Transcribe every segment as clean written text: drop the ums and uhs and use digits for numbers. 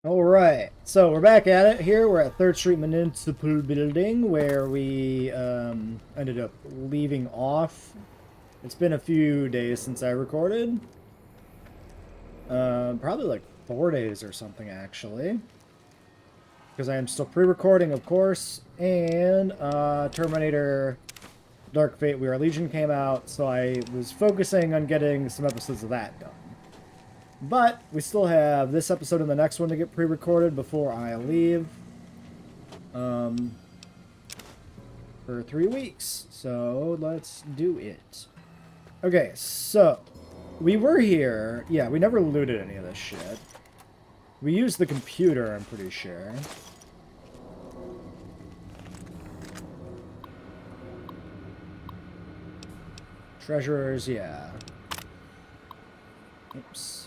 Alright, so we're back at it here. We're at 3rd Street Municipal Building where we ended up leaving off. It's been a few days since I recorded. Probably like 4 days or something actually. Because I am still pre-recording, of course. And Terminator Dark Fate We Are Legion came out, so I was focusing on getting some episodes of that done. But we still have this episode and the next one to get pre-recorded before I leave. For 3 weeks. So let's do it. Okay, so we were here. Yeah, we never looted any of this shit. We used the computer, I'm pretty sure. Treasurers, yeah. Oops.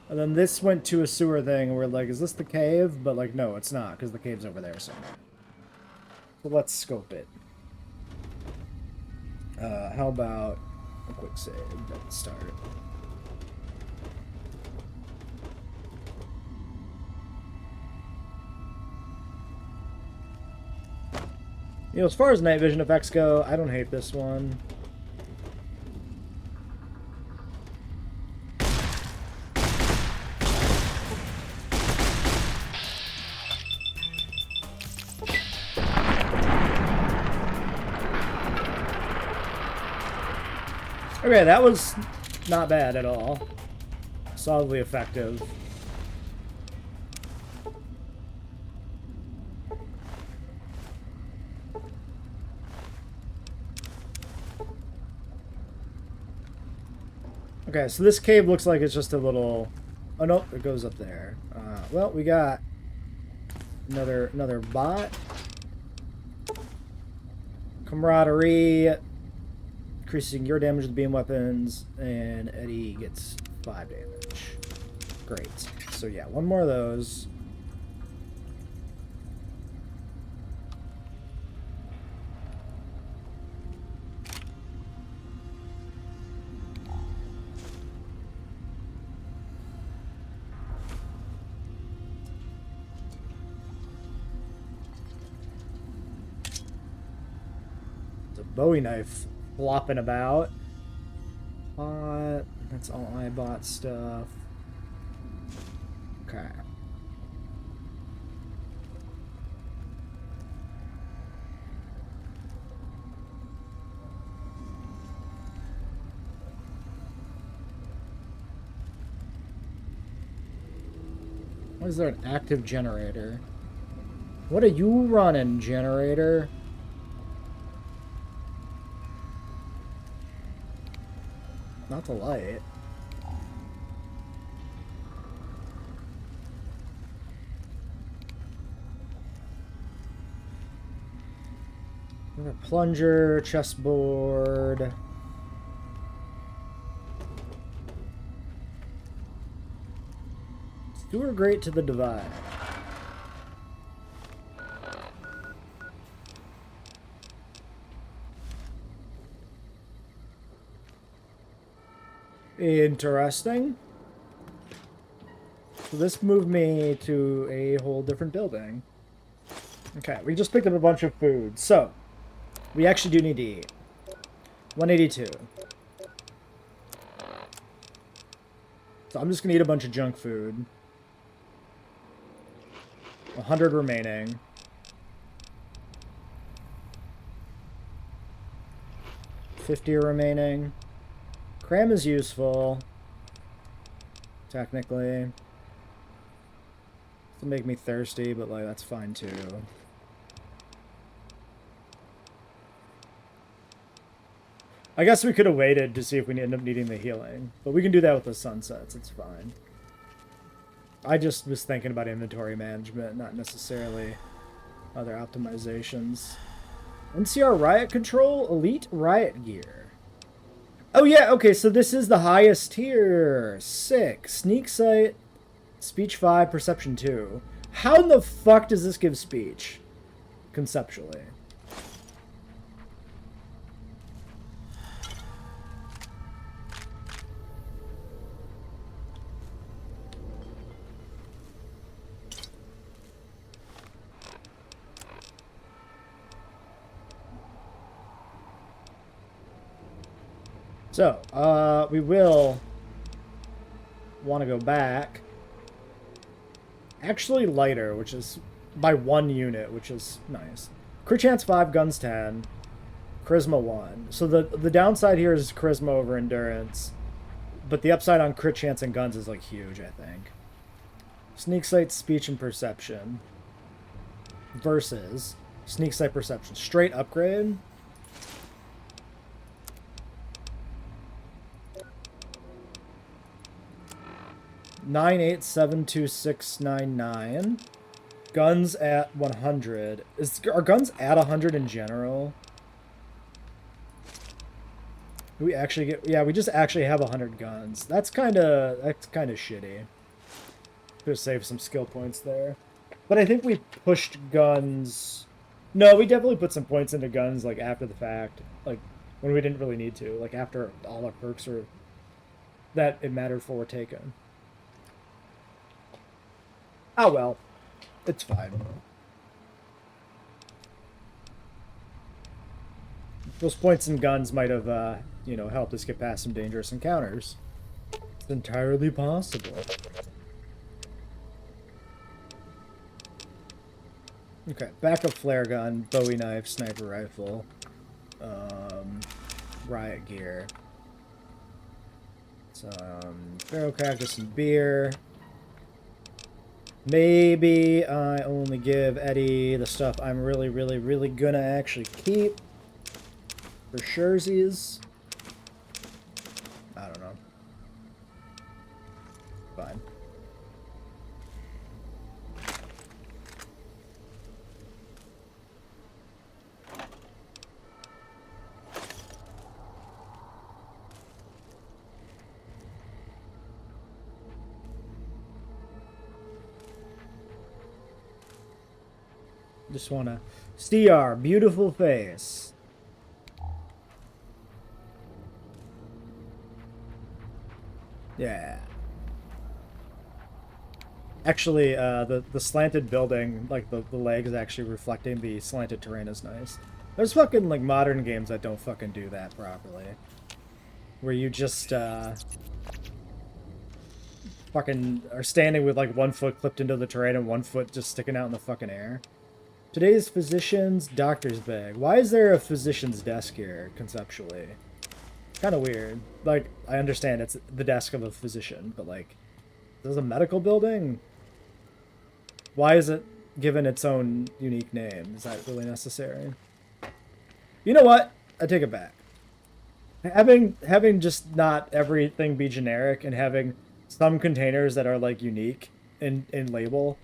And then this went to a sewer thing, and we're like, is this the cave? But, like, no, it's not, because the cave's over there somewhere. So let's scope it. How about a quick save at the start? You know, as far as night vision effects go, I don't hate this one. Okay, that was not bad at all. Solidly effective. Okay, so this cave looks like it's just a little... Oh, no, it goes up there. Well, we got another bot. Camaraderie. Increasing your damage with beam weapons. And Eddie gets 5 damage. Great. So yeah, one more of those. Bowie knife flopping about. That's all I bought stuff. Okay. Why is there an active generator? What are you running, generator? Not the light. A plunger, chessboard. Sewer grate to the divide. Interesting. So this moved me to a whole different building. Okay, we just picked up a bunch of food. So, we actually do need to eat. 182. So I'm just going to eat a bunch of junk food. 100 remaining. 50 remaining. Cram is useful. Technically. It'll make me thirsty, but like that's fine too. I guess we could have waited to see if we end up needing the healing. But we can do that with the sunsets, it's fine. I just was thinking about inventory management, not necessarily other optimizations. NCR Riot Control, Elite Riot Gear. Oh yeah, okay, so this is the highest tier. Sick. Sneak Sight, Speech 5, Perception 2. How in the fuck does this give speech? Conceptually. So, we will want to go back. Actually lighter, which is by 1 unit, which is nice. Crit chance 5, guns 10, charisma 1. So the downside here is charisma over endurance, but the upside on crit chance and guns is like huge, I think. Sneak sight, speech, and perception versus sneak sight, perception. Straight upgrade. Nine, 8, 7, 2, 6, 9, 9. Guns at 100. Are guns at 100 in general? Do we actually get... Yeah, we just actually have 100 guns. That's kind of shitty. Could have saved some skill points there. But I think we pushed guns... No, we definitely put some points into guns, like, after the fact. Like, when we didn't really need to. Like, after all our perks were... that it mattered for were taken. Oh, well. It's fine. Those points in guns might have, you know, helped us get past some dangerous encounters. It's entirely possible. Okay, backup flare gun, Bowie knife, sniper rifle, riot gear. Barrel cactus and beer. Maybe I only give Eddie the stuff I'm really, really, really gonna actually keep. For surezies. I don't know. Fine. Just wanna see our beautiful face. Yeah. Actually, the slanted building, like the legs actually reflecting the slanted terrain is nice. There's fucking like modern games that don't fucking do that properly. Where you just fucking are standing with like 1 foot clipped into the terrain and 1 foot just sticking out in the fucking air. Today's physician's doctor's bag. Why is there a physician's desk here, conceptually? Kind of weird. Like, I understand it's the desk of a physician, but like, this is a medical building? Why is it given its own unique name? Is that really necessary? You know what? I take it back. Having just not everything be generic and having some containers that are like unique in label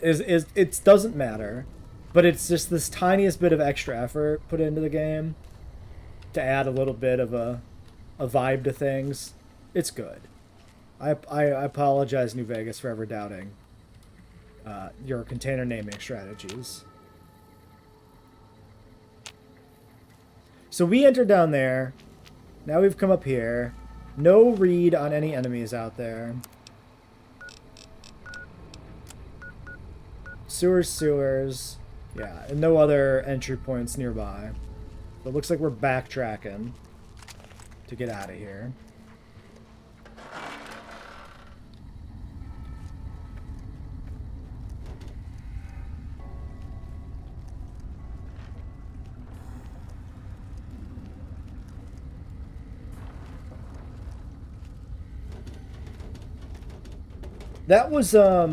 is it doesn't matter, but it's just this tiniest bit of extra effort put into the game to add a little bit of a vibe to things. It's good. I apologize, New Vegas, for ever doubting your container naming strategies. So we entered down there. Now we've come up here. No read on any enemies out there. Sewers. Yeah, and no other entry points nearby. So it looks like we're backtracking to get out of here. That was a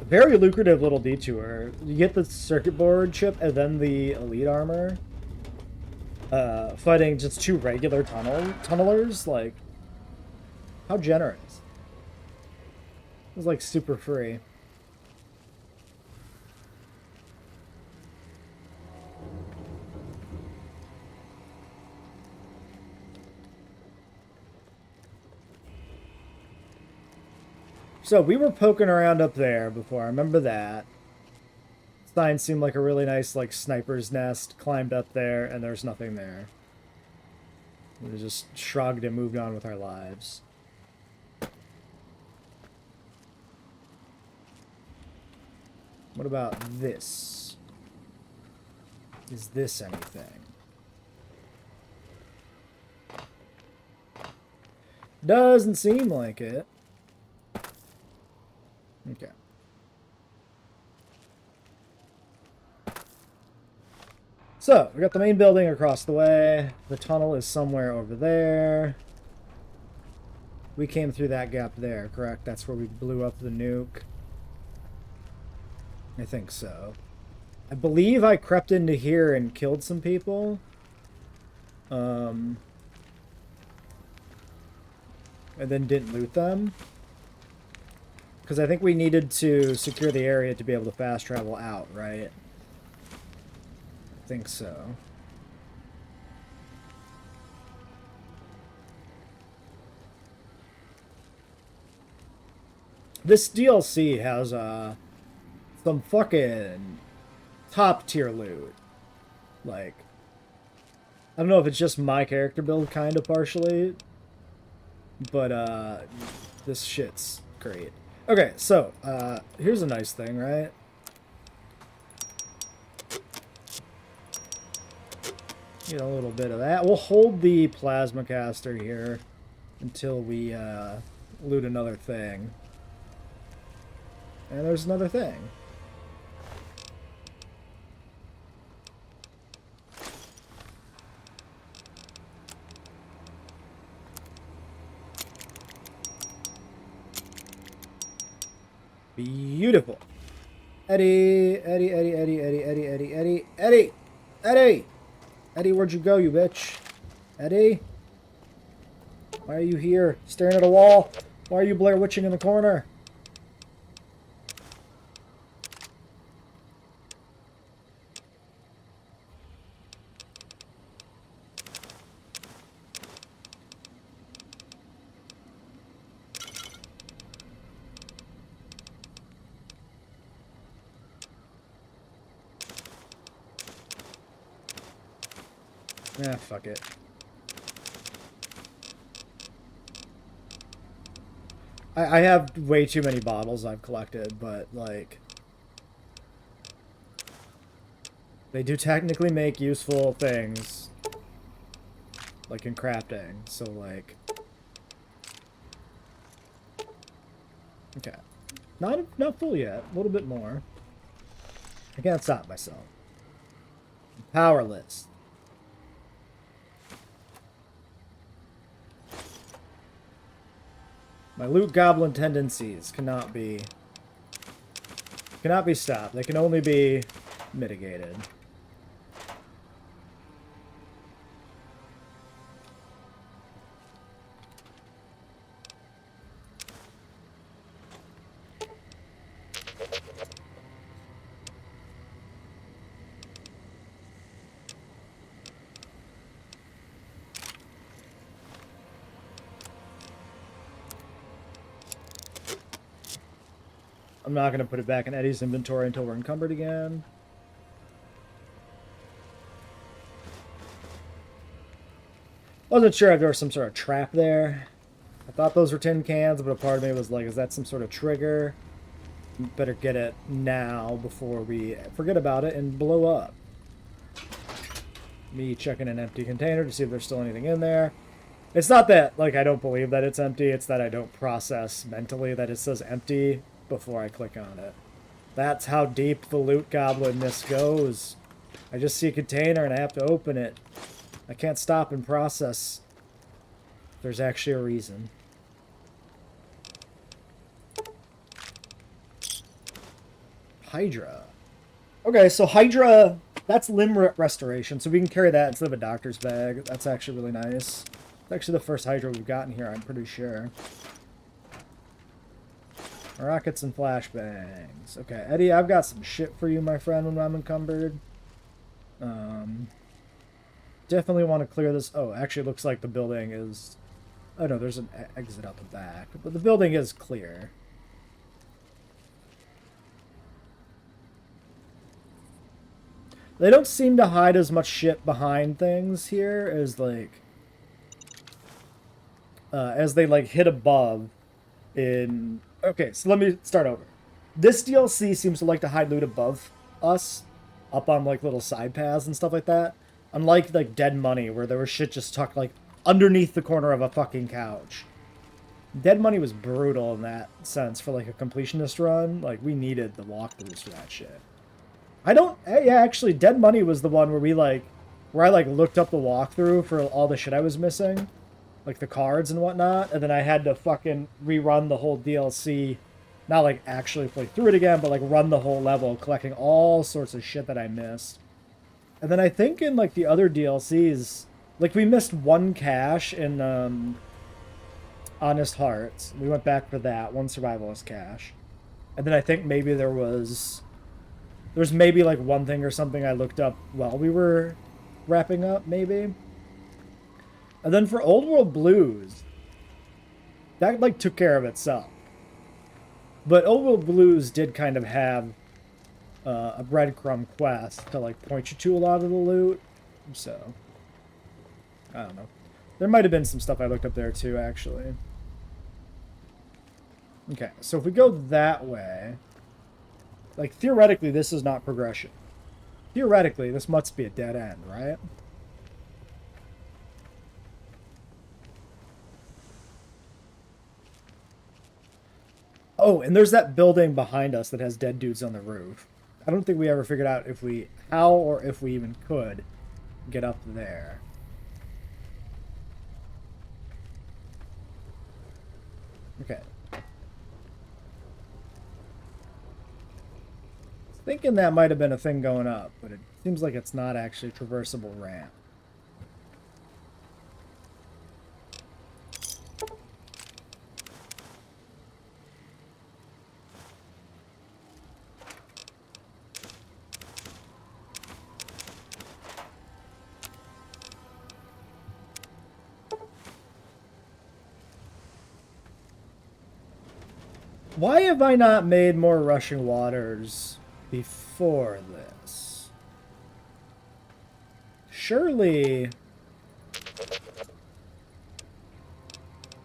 very lucrative little detour. You get the circuit board chip and then the elite armor. Fighting just 2 regular tunnelers, like, how generous. It was like super free. So we were poking around up there before, I remember that. Sign seemed like a really nice, like, sniper's nest. Climbed up there, and there's nothing there. We just shrugged and moved on with our lives. What about this? Is this anything? Doesn't seem like it. Okay. So, we got the main building across the way. The tunnel is somewhere over there. We came through that gap there, correct? That's where we blew up the nuke. I think so. I believe I crept into here and killed some people. And then didn't loot them. Because I think we needed to secure the area to be able to fast travel out, right? I think so. This DLC has some fucking top tier loot. Like, I don't know if it's just my character build kind of partially, but this shit's great. Okay, so here's a nice thing, right? Get a little bit of that. We'll hold the plasma caster here until we loot another thing. And there's another thing. Beautiful. Eddie, Eddie, Eddie, Eddie, Eddie, Eddie, Eddie, Eddie, Eddie, Eddie, Eddie, where'd you go, you bitch? Eddie? Why are you here, staring at a wall? Why are you Blair Witching in the corner? Ah, fuck it. I have way too many bottles I've collected, but, like, they do technically make useful things, like in crafting, so, like, okay. Not full yet, a little bit more. I can't stop myself. I'm powerless. My loot goblin tendencies cannot be stopped. They can only be mitigated. I'm not going to put it back in Eddie's inventory until we're encumbered again. Wasn't sure if there was some sort of trap there. I thought those were tin cans, but a part of me was like, is that some sort of trigger? Better get it now before we forget about it and blow up. Me checking an empty container to see if there's still anything in there. It's not that, like, I don't believe that it's empty. It's that I don't process mentally that it says empty before I click on it. That's how deep the loot goblinness goes. I just see a container and I have to open it. I can't stop and process. There's actually a reason. Hydra. Okay, so Hydra, that's limb restoration, so we can carry that instead of a doctor's bag. That's actually really nice. It's actually the first Hydra we've gotten here, I'm pretty sure. Rockets and flashbangs. Okay, Eddie, I've got some shit for you, my friend, when I'm encumbered. Definitely want to clear this. Oh, actually, it looks like the building is... Oh, no, there's an exit out the back. But the building is clear. They don't seem to hide as much shit behind things here as, like... as they, like, hit above in... Okay, so let me start over. This DLC seems to like to hide loot above us, up on, like, little side paths and stuff like that. Unlike, like, Dead Money, where there was shit just tucked, like, underneath the corner of a fucking couch. Dead Money was brutal in that sense for like a completionist run. Like we needed the walkthroughs for that shit. I don't. Yeah, actually, Dead Money was the one where where I like looked up the walkthrough for all the shit I was missing, like the cards and whatnot, and then I had to fucking rerun the whole DLC. Not like actually play through it again, but like run the whole level, collecting all sorts of shit that I missed. And then I think in like the other DLCs, like we missed one cache in Honest Hearts. We went back for that one survivalist cache, and then I think maybe there's maybe like one thing or something I looked up while we were wrapping up, maybe. And then for Old World Blues, that like took care of itself. But Old World Blues did kind of have a breadcrumb quest to like point you to a lot of the loot. So I don't know. There might have been some stuff I looked up there too, actually. Okay, so if we go that way, like theoretically, this is not progression. Theoretically, this must be a dead end, right? Oh, and there's that building behind us that has dead dudes on the roof. I don't think we ever figured out how or if we even could get up there. Okay. Thinking that might have been a thing going up, but it seems like it's not actually a traversable ramp. Why have I not made more rushing waters before this? Surely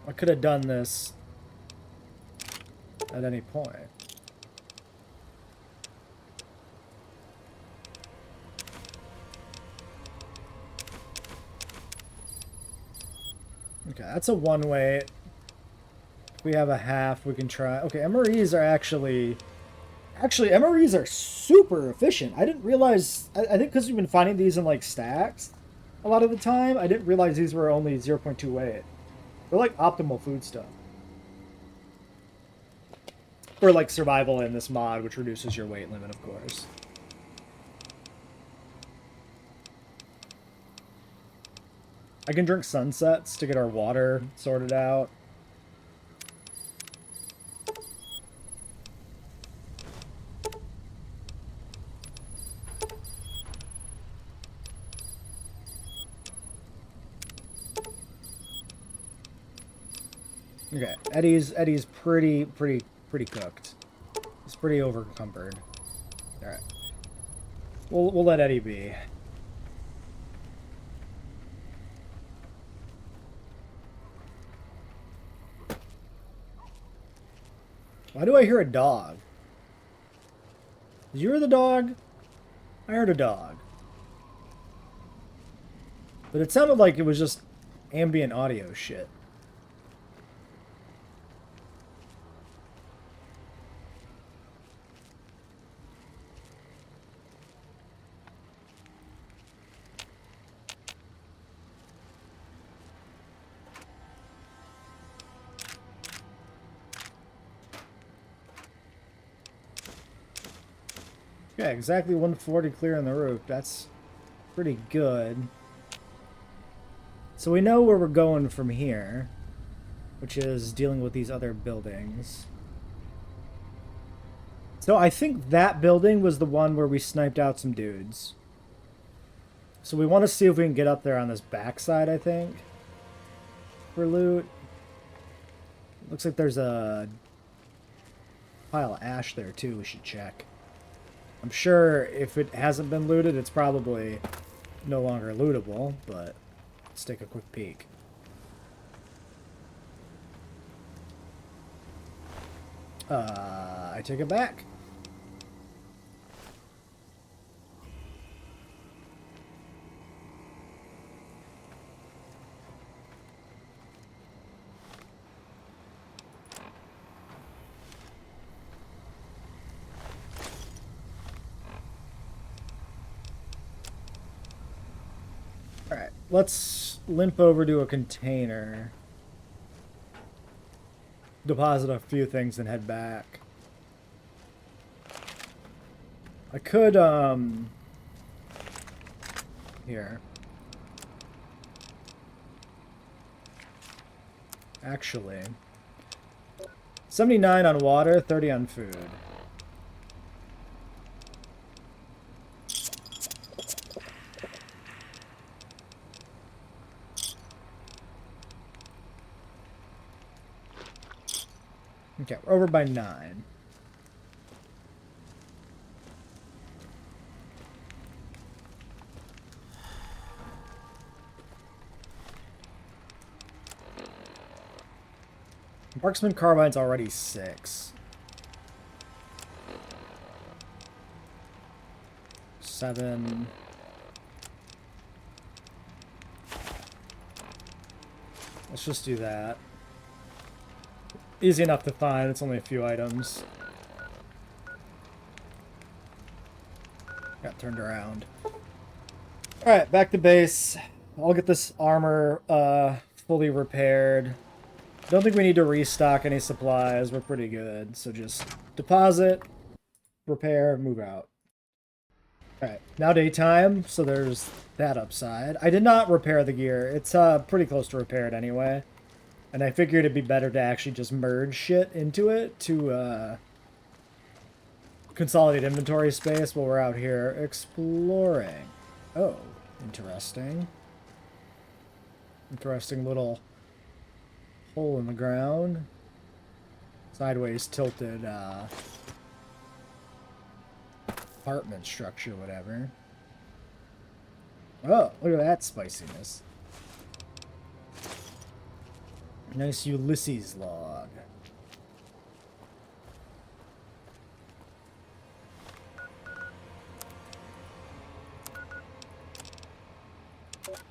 I could have done this at any point. Okay, that's a one-way. If we have a half, we can try. Okay, MREs are actually MREs are super efficient. I didn't realize. I think because we've been finding these in like stacks a lot of the time, I didn't realize these were only 0.2 weight. They're like optimal food stuff. For like survival in this mod, which reduces your weight limit, of course. I can drink sunsets to get our water sorted out. Okay, Eddie's pretty cooked. He's pretty overcumbered. All right, we'll let Eddie be. Why do I hear a dog? Did you hear the dog? I heard a dog. But it sounded like it was just ambient audio shit. Yeah, exactly 140 clear on the roof. That's pretty good. So we know where we're going from here, which is dealing with these other buildings. So I think that building was the one where we sniped out some dudes. So we want to see if we can get up there on this backside, I think, for loot. Looks like there's a pile of ash there, too. We should check. I'm sure if it hasn't been looted, it's probably no longer lootable, but let's take a quick peek. I take it back. Alright, let's limp over to a container. Deposit a few things and head back. I could, here. Actually. 79 on water, 30 on food. Okay, we're over by 9. Marksman Carbine's already 6. 7. Let's just do that. Easy enough to find, it's only a few items. Got turned around. Alright, back to base. I'll get this armor fully repaired. Don't think we need to restock any supplies. We're pretty good. So just deposit, repair, move out. Alright, now daytime, so there's that upside. I did not repair the gear. It's pretty close to repaired anyway. And I figured it'd be better to actually just merge shit into it to consolidate inventory space while we're out here exploring. Oh, interesting. Interesting little hole in the ground. Sideways tilted apartment structure, whatever. Oh, look at that spiciness. Nice Ulysses log.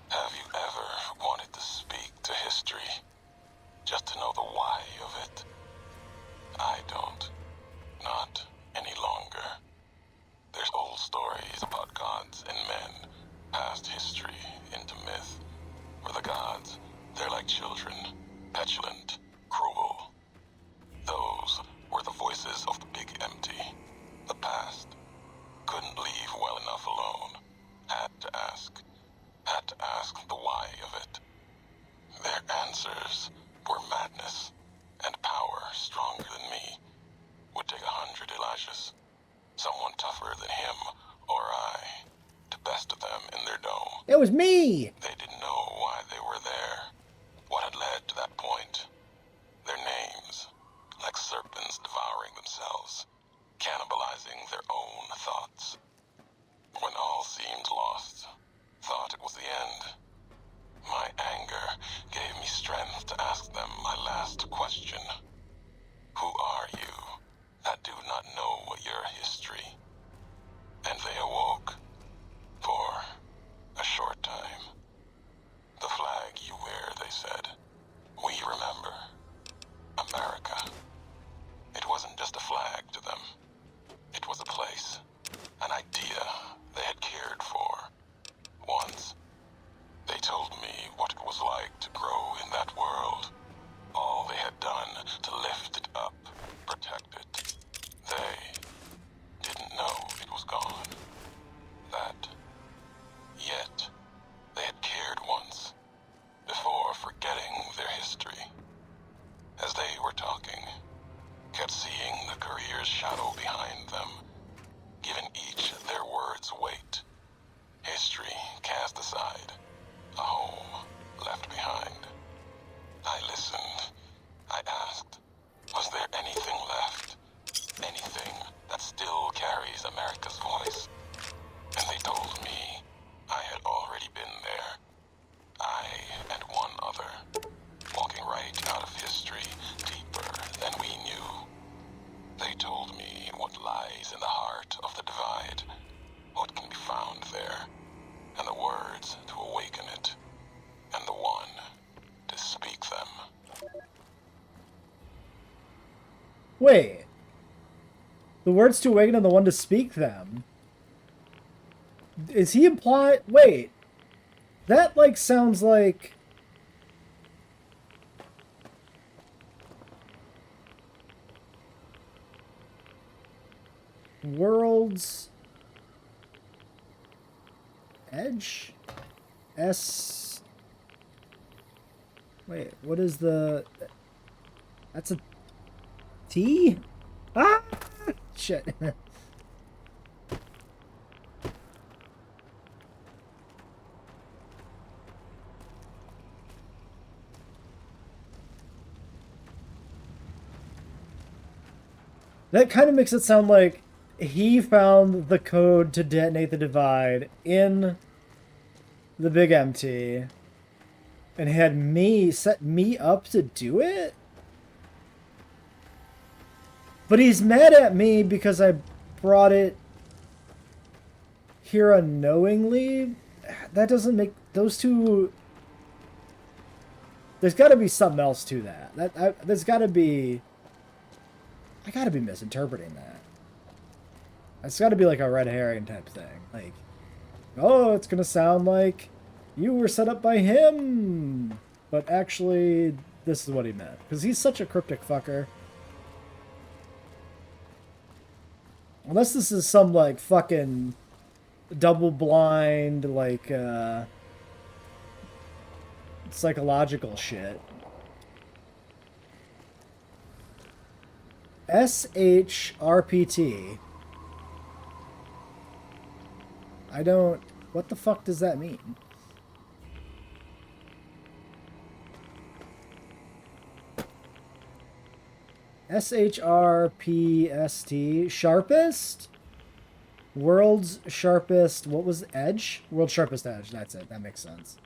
Have you ever wanted to speak to history? Just to know the why of it? I don't. Not any longer. There's old stories about gods and men, past history into myth. For the gods, they're like children. Petulant, cruel. Those were the voices of the big empty. The past. Couldn't leave well enough alone. Had to ask. Had to ask the why of it. Their answers were madness and power stronger than me. Would take 100 Elishas. Someone tougher than him or I to best them in their dome. It was me! They didn't know why they were there. What had led to that point? Their names, like serpents devouring themselves, cannibalizing their own thoughts. When all seemed lost, thought it was the end. My anger gave me strength to ask them my last question. Who are you that do not know your history? And they awoke. For a short time. The flag you wear, they said. We remember. America. It wasn't just a flag to them. It was a place. An idea they had cared for. Once. They told me what it was like to grow in that world. All they had done to lift it up, protect it. They didn't know it was gone. That. Yet, they had cared once, before forgetting their history. As they were talking, kept seeing the career's shadow behind them, giving each their words weight. History cast aside, a home left behind. I listened. I asked, was there anything left? Anything that still carries America's voice? And they told me I had already been there. I and one other, walking right out of history deeper than we knew. They told me what lies in the heart of the divide, what can be found there, and the words to awaken it, and the one to speak them. Wait. The words to awaken and the one to speak them. Is he implying... Wait. That, like, sounds like... World's Edge? S... Wait, what is the... That's a T? Ah! Shit. That kind of makes it sound like he found the code to detonate the divide in the Big MT and had me set me up to do it? But he's mad at me because I brought it here unknowingly? That doesn't make those two... There's got to be something else to that. There's got to be... I got to be misinterpreting that. It's got to be like a red herring type thing. Like, oh, it's going to sound like you were set up by him. But actually, this is what he meant. Because he's such a cryptic fucker. Unless this is some, like, fucking double-blind, like, psychological shit. SHRPT. I don't... What the fuck does that mean? SHRPST. Sharpest? World's sharpest... What was edge? World's sharpest edge. That's it. That makes sense.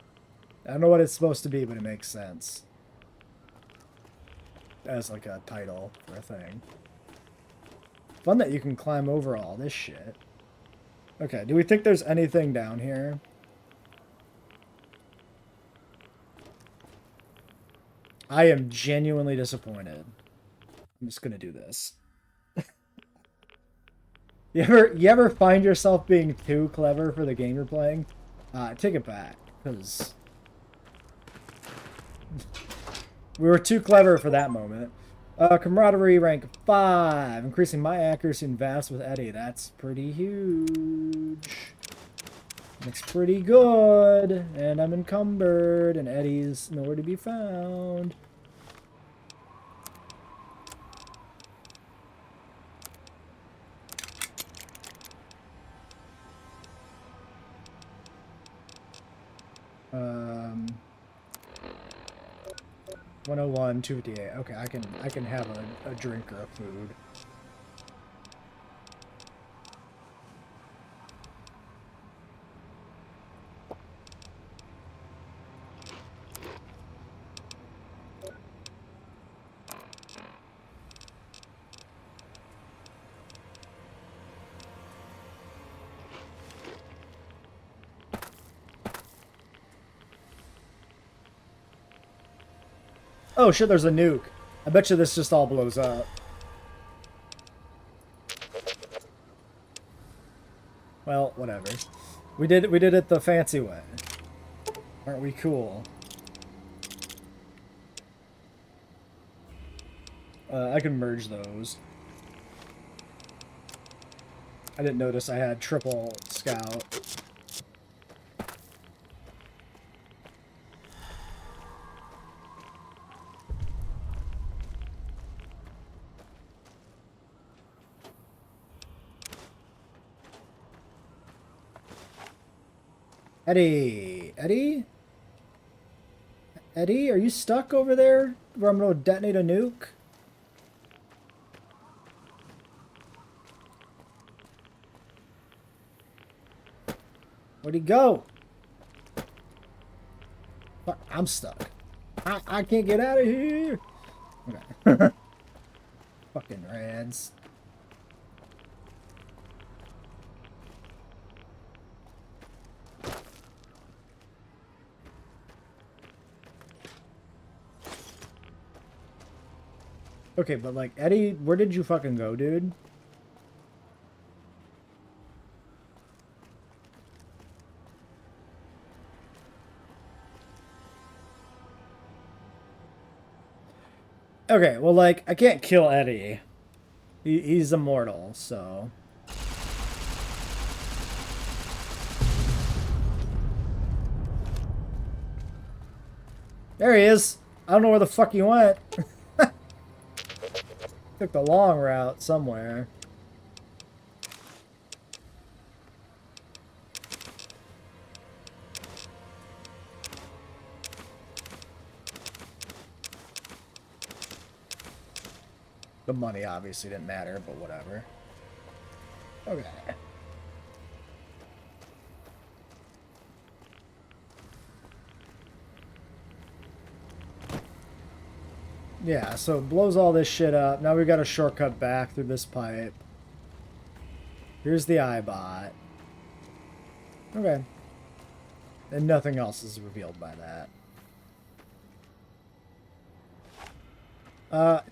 I don't know what it's supposed to be, but it makes sense. As like a title for a thing. Fun that you can climb over all this shit. Okay, do we think there's anything down here? I am genuinely disappointed. I'm just gonna do this. You ever find yourself being too clever for the game you're playing? Take it back, because we were too clever for that moment. Camaraderie rank 5. Increasing my accuracy and vast with Eddie. That's pretty huge. Looks pretty good. And I'm encumbered. And Eddie's nowhere to be found. Um... 101, 258. Okay, I can have a drink or a food. Oh shit, there's a nuke. I bet you this just all blows up. Well, whatever. We did it the fancy way. Aren't we cool? I can merge those. I didn't notice I had triple scout. Eddie? Eddie? Eddie, are you stuck over there where I'm going to detonate a nuke? Where'd he go? Fuck, I'm stuck. I can't get out of here. Okay. Fucking rads. Okay, but like, Eddie, where did you fucking go, dude? Okay, well, like, I can't kill Eddie. He's immortal, so... There he is. I don't know where the fuck he went. Took the long route somewhere. The money obviously didn't matter, but whatever. Okay. Yeah, so it blows all this shit up. Now we got a shortcut back through this pipe. Here's the iBot. Okay. And nothing else is revealed by that.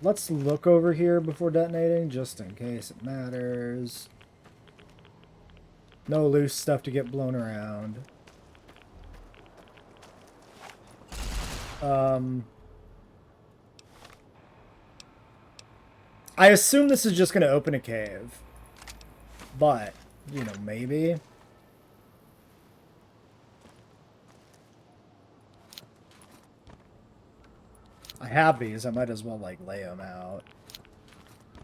Let's look over here before detonating, just in case it matters. No loose stuff to get blown around. I assume this is just going to open a cave. But, you know, maybe. I have these. I might as well, like, lay them out.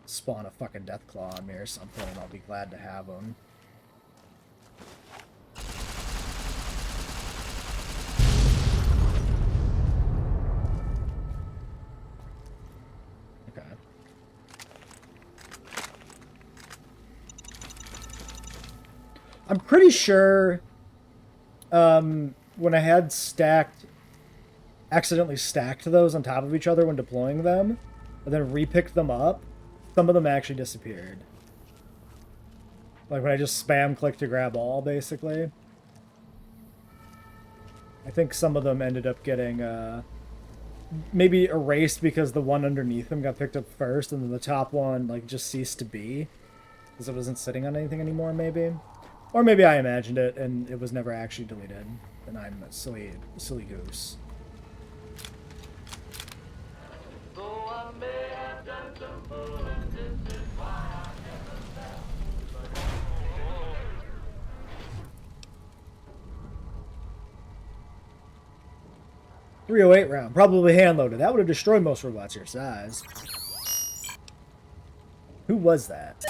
Spawn a fucking Deathclaw on me or something, and I'll be glad to have them. Okay. I'm pretty sure when I had accidentally stacked those on top of each other when deploying them, and then repicked them up, some of them actually disappeared. Like when I just spam click to grab all, basically. I think some of them ended up getting maybe erased because the one underneath them got picked up first, and then the top one like just ceased to be because it wasn't sitting on anything anymore, maybe. Or maybe I imagined it and it was never actually deleted, and I'm a silly goose. .308 round, probably hand-loaded. That would have destroyed most robots your size. Who was that?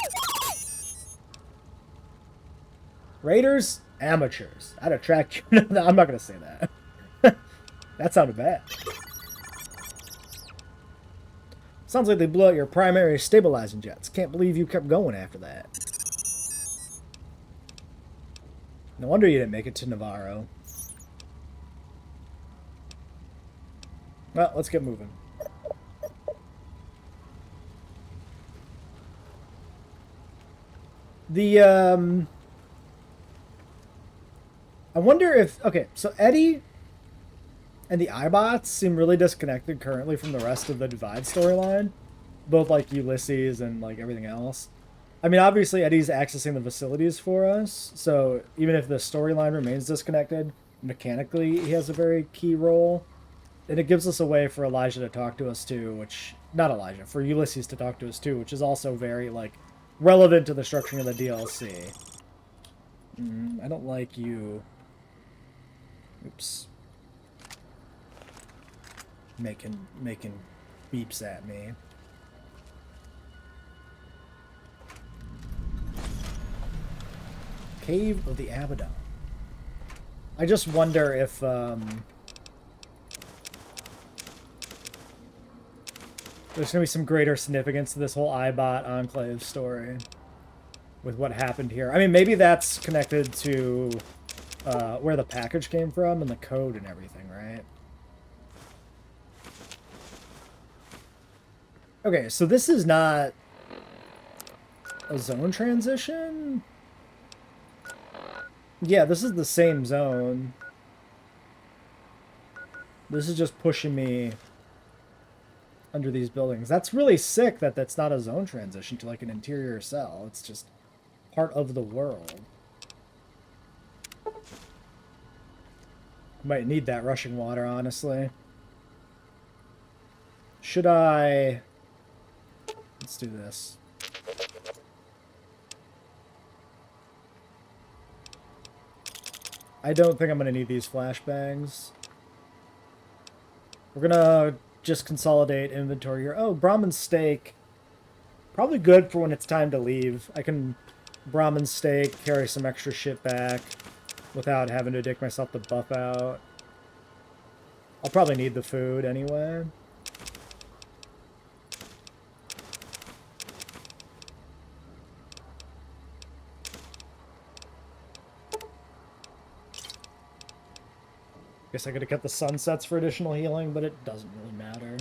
Raiders? Amateurs. I'd attract you. No, I'm not going to say that. That sounded bad. Sounds like they blew out your primary stabilizing jets. Can't believe you kept going after that. No wonder you didn't make it to Navarro. Well, let's get moving. I wonder if... Okay, so Eddie and the iBots seem really disconnected currently from the rest of the Divide storyline. Both, like, Ulysses and, like, everything else. I mean, obviously, Eddie's accessing the facilities for us, so even if the storyline remains disconnected, mechanically, he has a very key role. And it gives us a way for Elijah to talk to us, too, which... Not Elijah, for Ulysses to talk to us, too, which is also very, like, relevant to the structuring of the DLC. I don't like you... Oops. Making beeps at me. Cave of the Abaddon. I just wonder if, there's going to be some greater significance to this whole iBot Enclave story with what happened here. I mean, maybe that's connected to where the package came from and the code and everything, right? Okay, so this is not a zone transition? Yeah, this is the same zone. This is just pushing me under these buildings. That's really sick that that's not a zone transition to like an interior cell. It's just part of the world. Might need that rushing water, honestly. Should I... Let's do this. I don't think I'm going to need these flashbangs. We're going to just consolidate inventory here. Oh, Brahmin steak. Probably good for when it's time to leave. I can Brahmin steak, carry some extra shit back without having to dig myself the buff out. I'll probably need the food anyway. Guess I could have kept the sunsets for additional healing, but it doesn't really matter.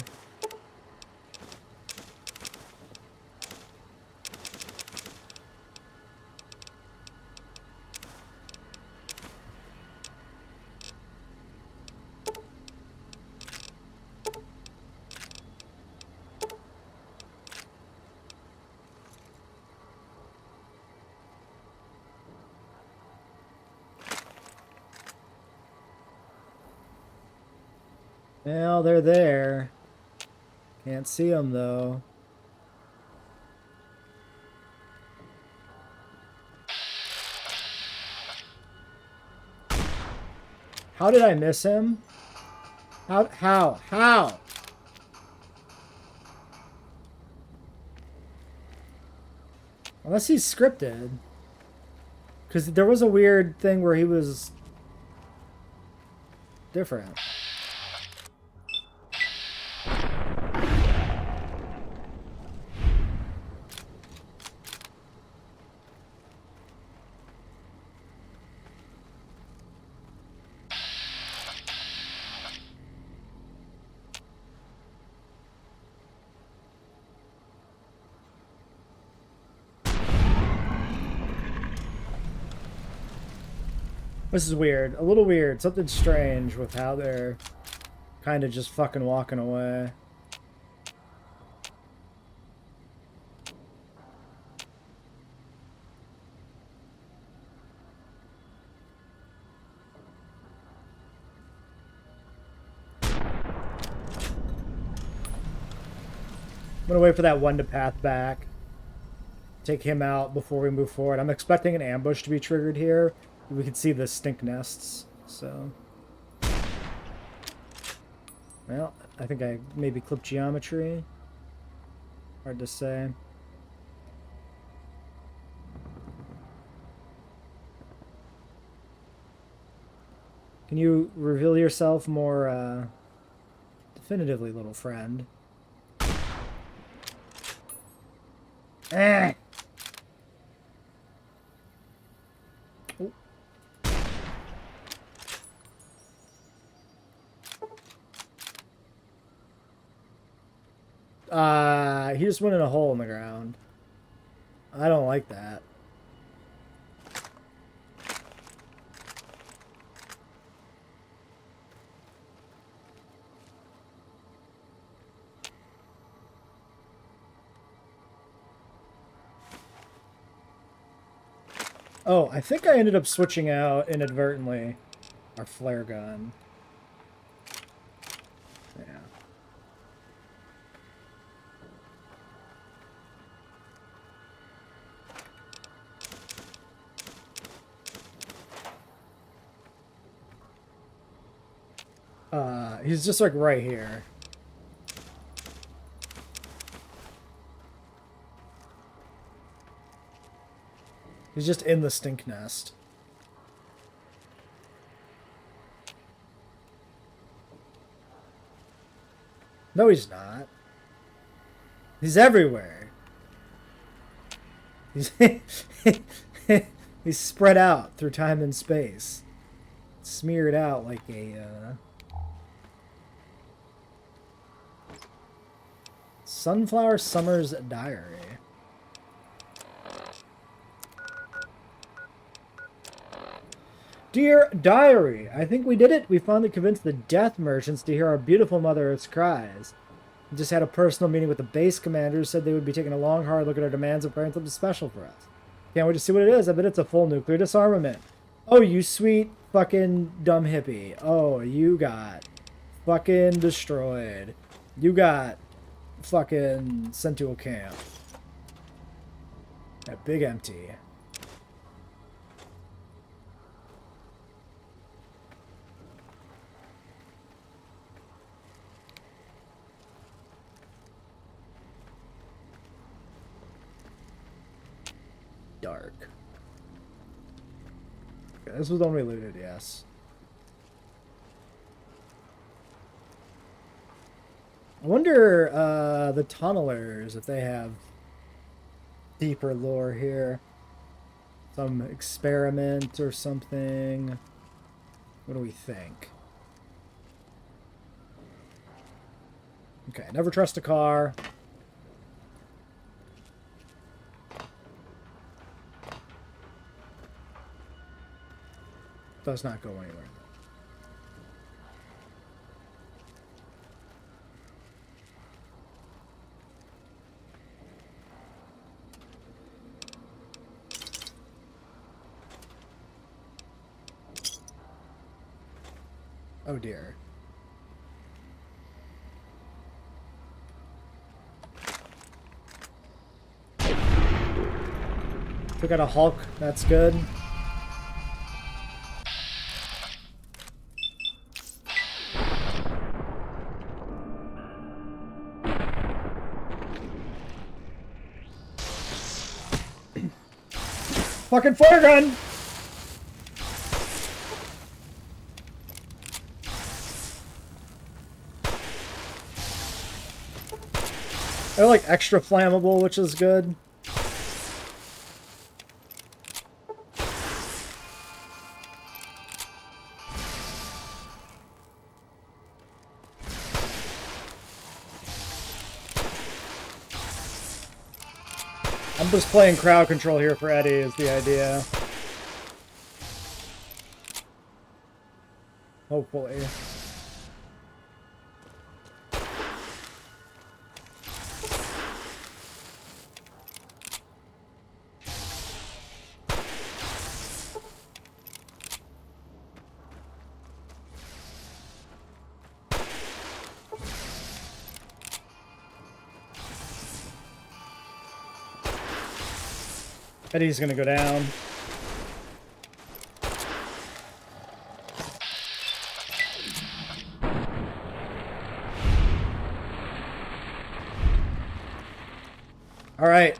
Well, they're there. Can't see them, though. How did I miss him? How? Unless he's scripted. Because there was a weird thing where he was different. This is weird. A little weird. Something strange with how they're kind of just fucking walking away. I'm gonna wait for that one to path back. Take him out before we move forward. I'm expecting an ambush to be triggered here. We can see the stink nests, so... Well, I think I maybe clipped geometry. Hard to say. Can you reveal yourself more, definitively, little friend? Eh! He just went in a hole in the ground. I don't like that. Oh, I think I ended up switching out inadvertently our flare gun. Yeah. He's just like right here. He's just in the stink nest. No, he's not. He's everywhere. He's he's spread out through time and space. Smeared out like a Sunflower Summer's Diary. Dear Diary, I think we did it. We finally convinced the death merchants to hear our beautiful Mother Earth's cries. We just had a personal meeting with the base commander who said they would be taking a long, hard look at our demands and preparing something special for us. Can't wait to see what it is. I bet it's a full nuclear disarmament. Oh, you sweet fucking dumb hippie. Oh, you got fucking destroyed. You got fucking sent to a camp. That big empty. Dark. Okay, this was the one we looted, yes. I wonder, the tunnelers, if they have deeper lore here. Some experiment or something. What do we think? Okay, never trust a car. Does not go anywhere. Oh dear. We got a Hulk, that's good. Fucking flare gun! They're like extra flammable, which is good. I'm just playing crowd control here for Eddie is the idea. Hopefully. Eddie's gonna go down. All right.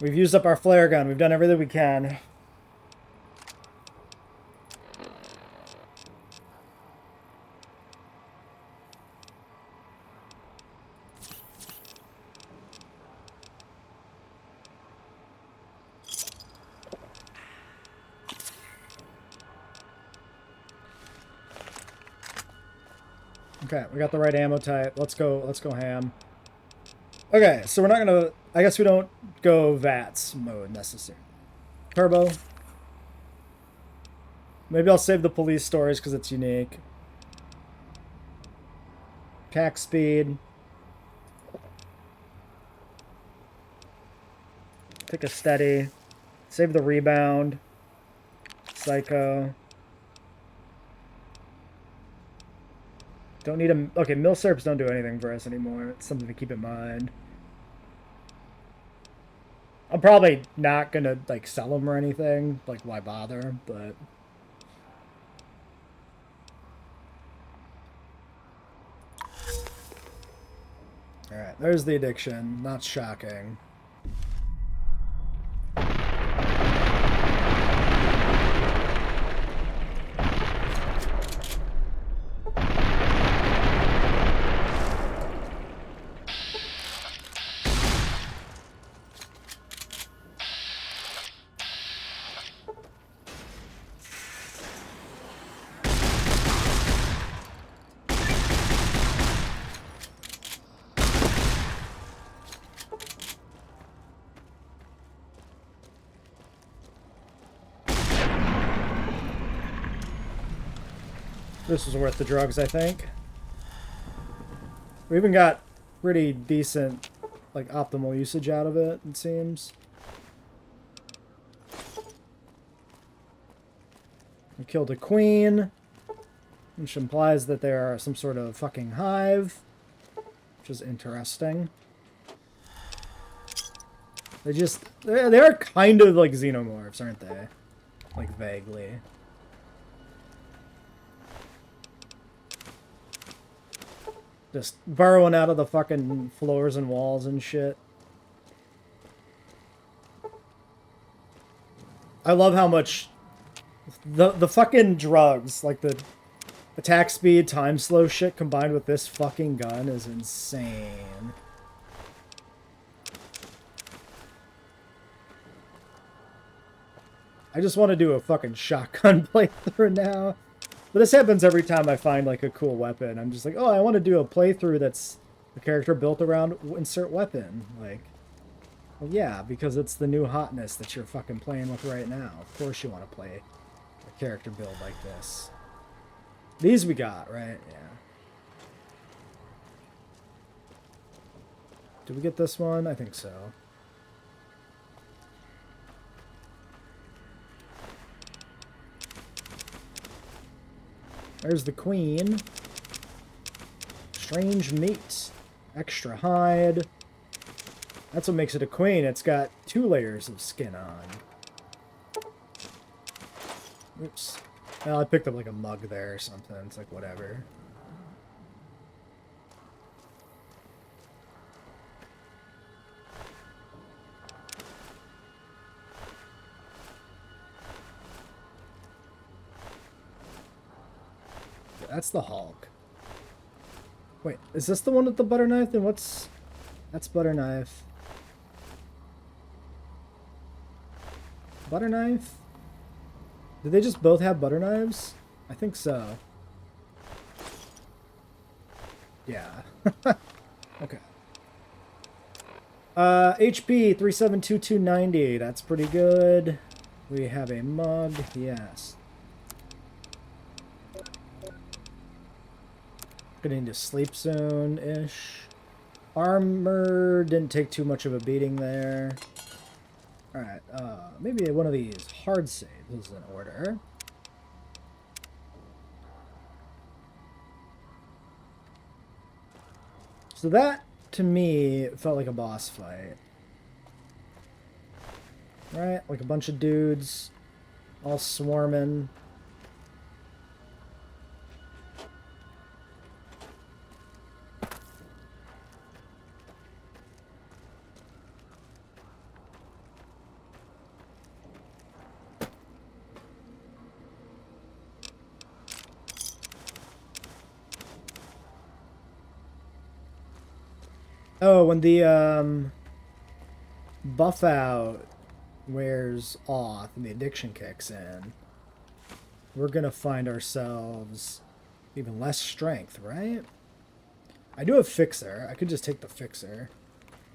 We've used up our flare gun. We've done everything we can. Okay, we got the right ammo type. Let's go ham. Okay, so we're not gonna, I guess we don't go VATS mode necessarily. Turbo. Maybe I'll save the police stories because it's unique. Attack speed. Pick a steady. Save the rebound. Psycho. Don't need them. Okay, mill serps don't do anything for us anymore. It's something to keep in mind. I'm probably not gonna like sell them or anything. Like, why bother? But all right, there's the addiction. Not shocking. This was worth the drugs, I think. We even got pretty decent, like, optimal usage out of it, it seems. We killed a queen, which implies that they are some sort of fucking hive. which is interesting. They are kind of like xenomorphs, aren't they? Like, vaguely. Just burrowing out of the fucking floors and walls and shit. I love how much the fucking drugs, like the attack speed, time slow shit combined with this fucking gun is insane. I just want to do a fucking shotgun playthrough now. But this happens every time I find, like, a cool weapon. I'm just like, oh, I want to do a playthrough that's a character built around insert weapon. Like, well, yeah, because it's the new hotness that you're fucking playing with right now. Of course you want to play a character build like this. These we got, right? Yeah. Did we get this one? I think so. There's the queen. Strange meat. Extra hide. That's what makes it a queen. It's got 2 layers of skin on. Oops. Well, I picked up like a mug there or something. It's like, whatever. That's the Hulk. Wait, is this the one with the butter knife? Then what's... That's butter knife. Butter knife? Did they just both have butter knives? I think so. Yeah. Okay. HP 372290. That's pretty good. We have a mug. Yes. Getting to sleep soon-ish. Armor didn't take too much of a beating there. Alright, maybe one of these hard saves is in order. So that, to me, felt like a boss fight. Right? Like a bunch of dudes all swarming. Oh, when the buff out wears off and the addiction kicks in, we're gonna find ourselves even less strength, right? I do have Fixer. I could just take the Fixer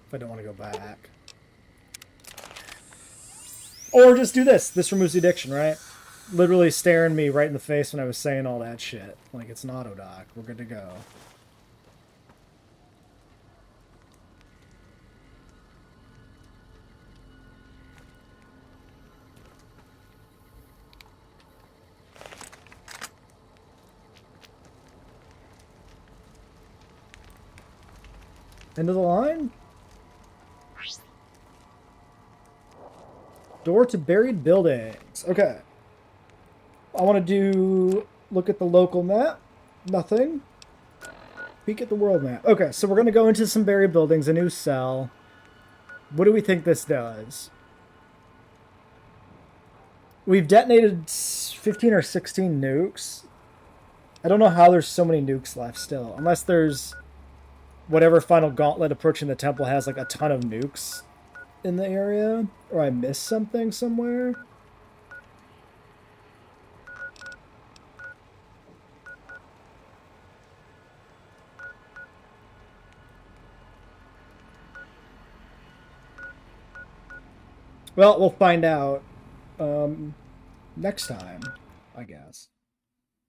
if I don't want to go back. Or just do this. This removes the addiction, right? Literally staring me right in the face when I was saying all that shit. Like, it's an auto-dock. We're good to go. End of the line? Door to buried buildings. Okay. I want to look at the local map. Nothing. Peek at the world map. Okay, so we're going to go into some buried buildings, a new cell. What do we think this does? We've detonated 15 or 16 nukes. I don't know how there's so many nukes left still. Unless there's... whatever final gauntlet approaching the temple has like a ton of nukes in the area, or I missed something somewhere. Well, we'll find out next time, I guess.